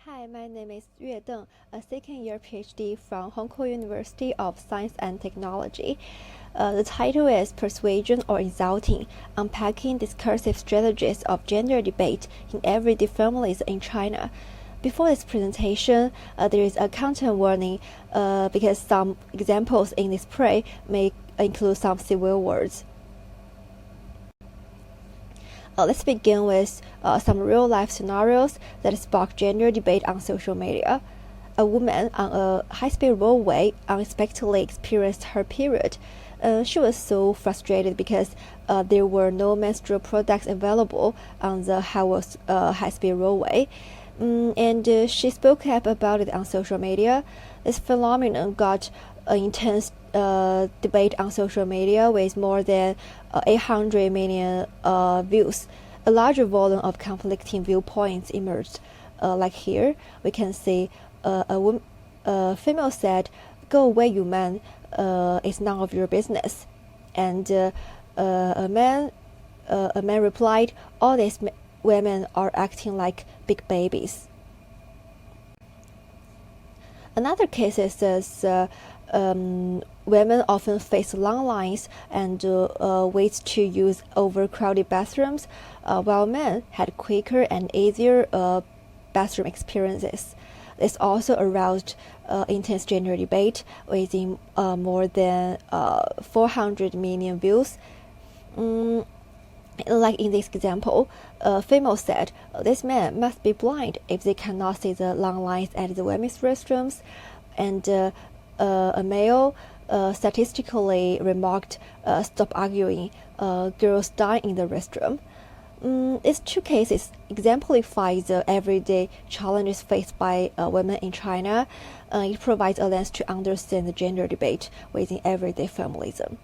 Hi, my name is Deng, a second-year PhD from Hong Kong University of Science and Technology. The title is Persuasion or Insulting: Unpacking Discursive Strategies of Gender Debate in Everyday Feminism in China. Before this presentation, there is a content warning because some examples in this play may include some civil words. Let's begin with some real-life scenarios that spark gender debate on social media. A woman on a high-speed roadway unexpectedly experienced her period. She was so frustrated because there were no menstrual products available on the high-speed roadway. And she spoke up about it on social media. This phenomenon got intense debate on social media with more than 800 million views. A larger volume of conflicting viewpoints emerged. Like here, we can see a female said, "Go away, you man! It's none of your business." And a man replied, "All these women are acting like big babies." Another case is women often face long lines and wait to use overcrowded bathrooms, while men had quicker and easier bathroom experiences. This also aroused intense gender debate, with more than 400 million views. Like in this example, a female said, "This man must be blind if they cannot see the long lines at the women's restrooms," and a male statistically remarked, "Stop arguing, girls die in the restroom." These two cases exemplify the everyday challenges faced by women in China. It provides a lens to understand the gender debate within everyday feminism.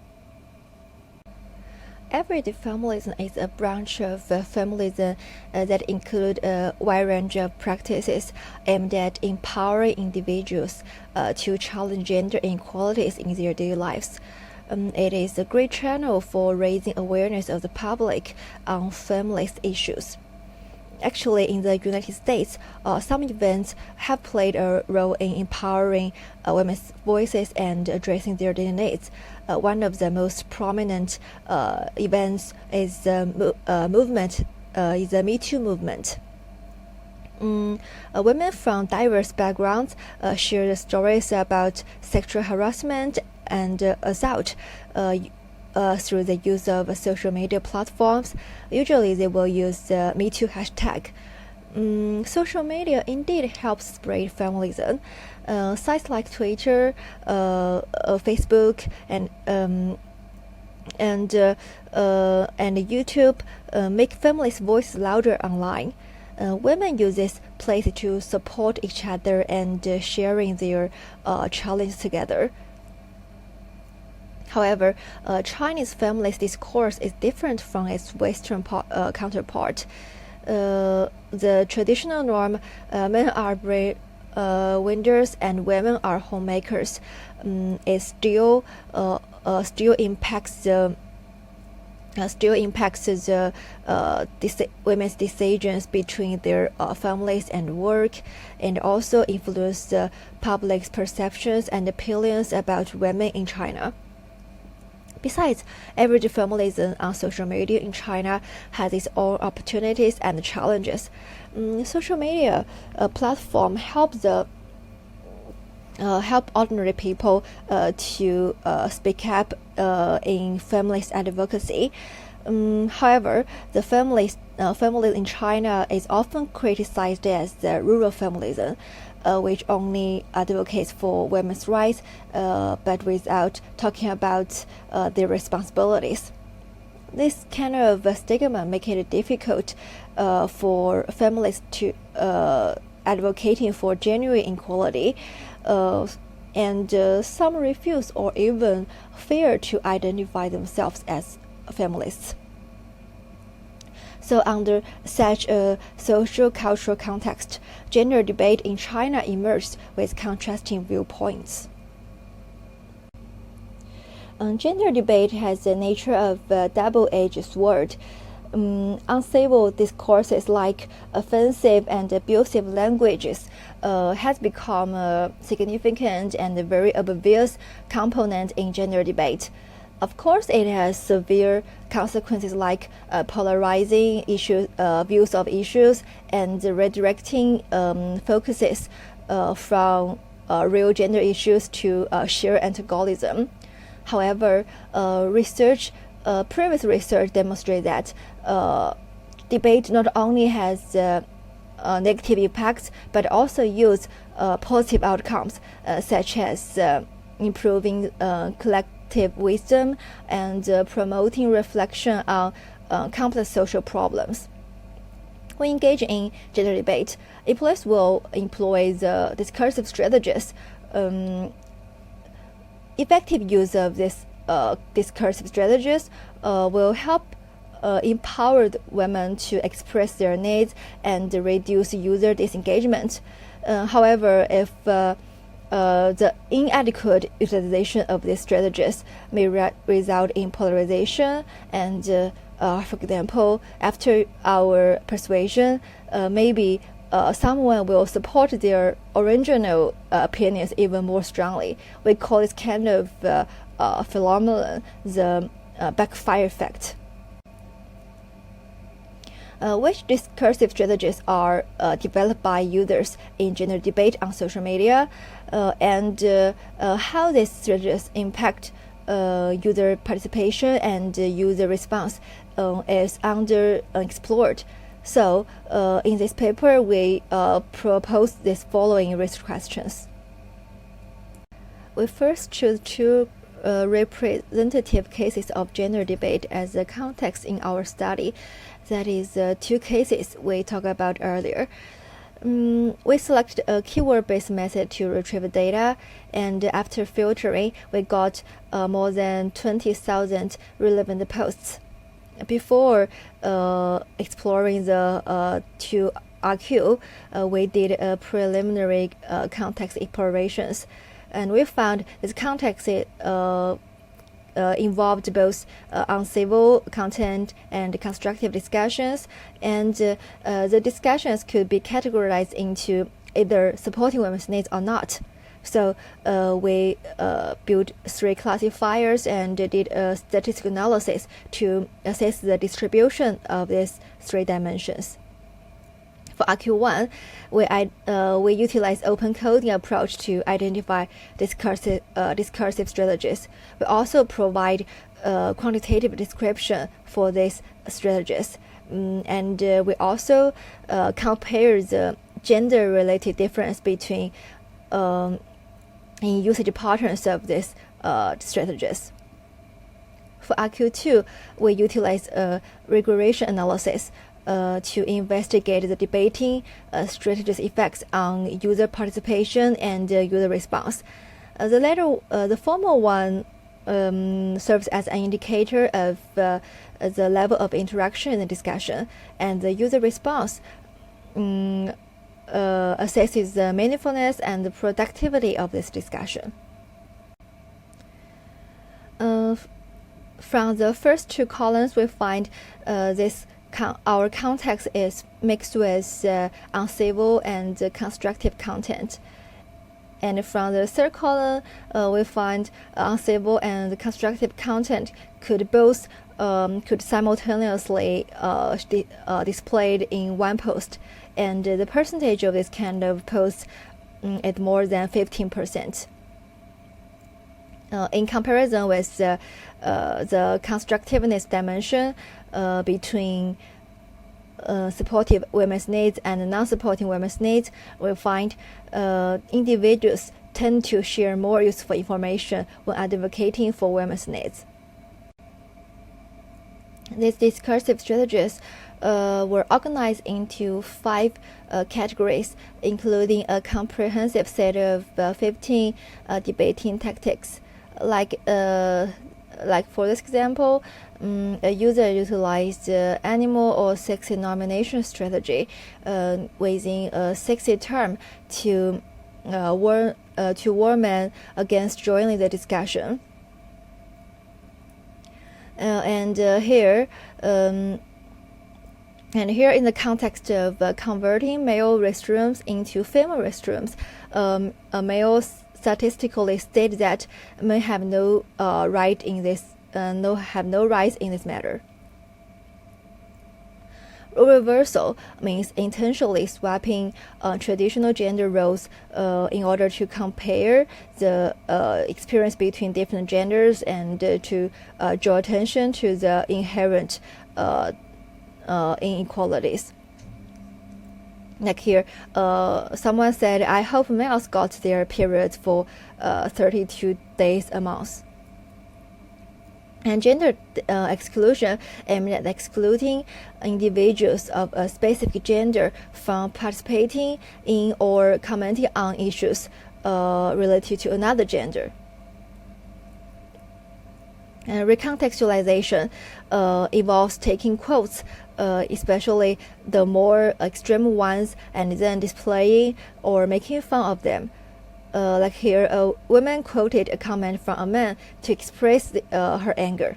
Everyday feminism is a branch of feminism that include a wide range of practices aimed at empowering individuals to challenge gender inequalities in their daily lives. It is a great channel for raising awareness of the public on feminist issues. Actually, in the United States, some events have played a role in empowering women's voices and addressing their daily needs. One of the most prominent events is the Me Too movement. Women from diverse backgrounds shared stories about sexual harassment and assault through the use of social media platforms. Usually they will use the Me Too hashtag. Social media indeed helps spread feminism. Sites like Twitter, Facebook, and YouTube make feminist voices louder online. Women use this place to support each other and sharing their challenges together. However, Chinese feminist discourse is different from its Western counterpart. The traditional norm, men are breadwinners and women are homemakers, it still impacts the women's decisions between their families and work, and also influence the public's perceptions and opinions about women in China. Besides, everyday feminism on social media in China has its own opportunities and challenges. Social media platform help ordinary people to speak up in feminist advocacy. However, the feminism in China is often criticized as the rural feminism, which only advocates for women's rights, but without talking about their responsibilities. This kind of stigma makes it difficult for feminists to advocating for genuine equality, and some refuse or even fear to identify themselves as feminists. So under such a social-cultural context, gender debate in China emerged with contrasting viewpoints. Gender debate has the nature of a double-edged sword. uncivil discourses like offensive and abusive languages has become a significant and very obvious component in gender debate. Of course, it has severe consequences like polarizing views of issues and redirecting focuses from real gender issues to sheer antagonism. However, previous research demonstrates that debate not only has negative impacts but also yields positive outcomes, such as improving collective wisdom and promoting reflection on complex social problems. When engaged in gender debate, employees will employ the discursive strategies. Effective use of these discursive strategies will help empowered women to express their needs and reduce user disengagement. However, if the inadequate utilization of these strategies may result in polarization and, for example, after our persuasion, maybe someone will support their original opinions even more strongly. We call this kind of phenomenon the backfire effect. Which discursive strategies are developed by users in gender debate on social media, and how these strategies impact user participation and user response is underexplored. So, in this paper, we propose these following research questions. We first choose two representative cases of gender debate as the context in our study. That is, two cases we talked about earlier. We selected a keyword-based method to retrieve data, and after filtering, we got more than 20,000 relevant posts. Before exploring the 2RQ, we did a preliminary context explorations, and we found this context involved both uncivil content and constructive discussions, and the discussions could be categorized into either supporting women's needs or not. So we built three classifiers and did a statistical analysis to assess the distribution of these three dimensions. For RQ1, we utilize open coding approach to identify discursive strategies. We also provide quantitative description for these strategies, and we also compare the gender-related difference between in usage patterns of these strategies. For RQ2, we utilize a regression analysis to investigate the debating strategies' effects on user participation and user response. The former one serves as an indicator of the level of interaction in the discussion, and the user response assesses the meaningfulness and the productivity of this discussion. From the first two columns, we find our context is mixed with uncivil and constructive content. And from the third column, we find uncivil and constructive content could simultaneously displayed in one post, and the percentage of this kind of posts is more than 15%. In comparison with the constructiveness dimension between supportive women's needs and non-supporting women's needs, we find individuals tend to share more useful information when advocating for women's needs. These discursive strategies were organized into 5 categories, including a comprehensive set of 15 debating tactics. Like for this example, a user utilized animal or sexy nomination strategy using a sexy term to warn men against joining the discussion. And here, in the context of converting male restrooms into female restrooms, male statistically state that men have no right in this, have no rights in this matter. Role reversal means intentionally swapping traditional gender roles in order to compare the experience between different genders and to draw attention to the inherent inequalities. Like here, someone said, I hope males got their periods for 32 days a month. And gender exclusion aimed at excluding individuals of a specific gender from participating in or commenting on issues related to another gender. And recontextualization involves taking quotes, especially the more extreme ones, and then displaying or making fun of them. Like here, a woman quoted a comment from a man to express her anger.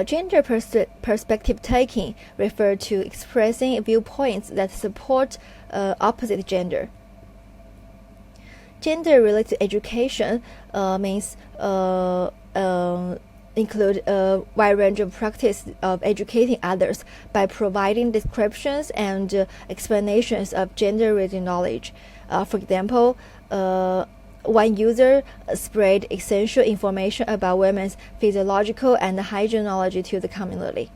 Gender perspective taking refers to expressing viewpoints that support opposite gender. Gender-related education means include a wide range of practice of educating others by providing descriptions and explanations of gender-related knowledge. For example, one user spread essential information about women's physiological and hygienology to the community.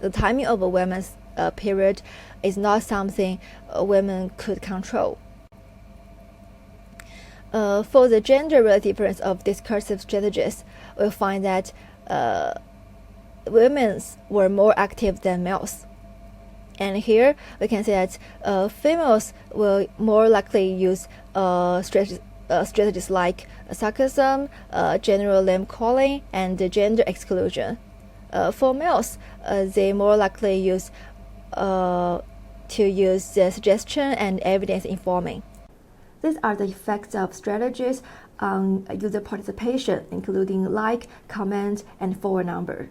The timing of a woman's period is not something women could control. For the gender-related difference of discursive strategies, we'll find that women were more active than males. And here we can say that females will more likely use strategies like sarcasm, general name calling, and gender exclusion. For males, they more likely use the suggestion and evidence informing. These are the effects of strategies on user participation, including like, comment, and forward number.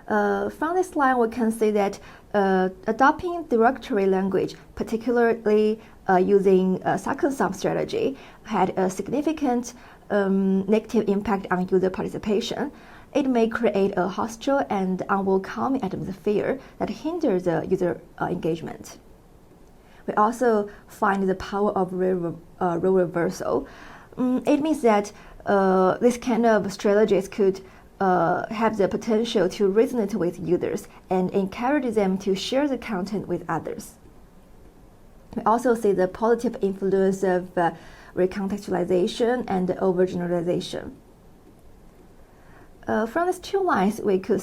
From this line, we can see that adopting derogatory language, particularly using sarcasm strategy, had a significant negative impact on user participation. It may create a hostile and unwelcoming atmosphere that hinders the user engagement. We also find the power of role reversal. It means that this kind of strategies could have the potential to resonate with users and encourage them to share the content with others. We also see the positive influence of recontextualization and overgeneralization. From these two lines, we could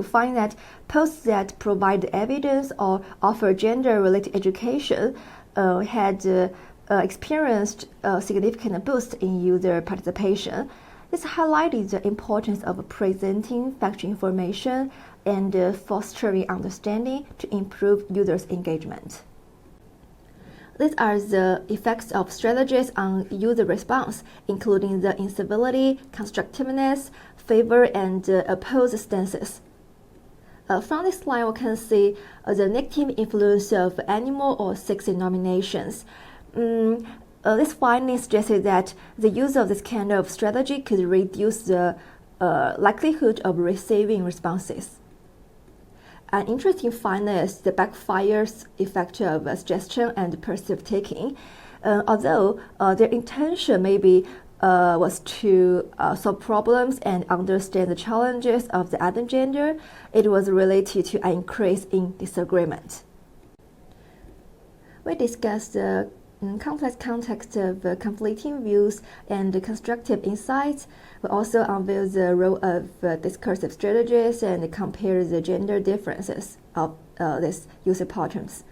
find that posts that provide evidence or offer gender-related education had experienced a significant boost in user participation. This highlighted the importance of presenting factual information and fostering understanding to improve users' engagement. These are the effects of strategies on user response, including the incivility, constructiveness, favor, and oppose stances. From this slide, we can see the negative influence of animal or sex denominations. This finding suggested that the use of this kind of strategy could reduce the likelihood of receiving responses. An interesting finding is the backfires effect of suggestion and perceived taking. Although their intention maybe was to solve problems and understand the challenges of the other gender, it was related to an increase in disagreement. We discussed the complex context of conflicting views and constructive insights. We also unveil the role of discursive strategies and compare the gender differences of these user patterns.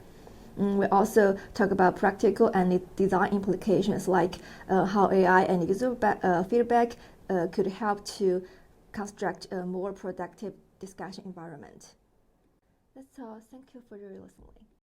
We also talk about practical and design implications, like how AI and user feedback could help to construct a more productive discussion environment. That's all. Thank you for your listening.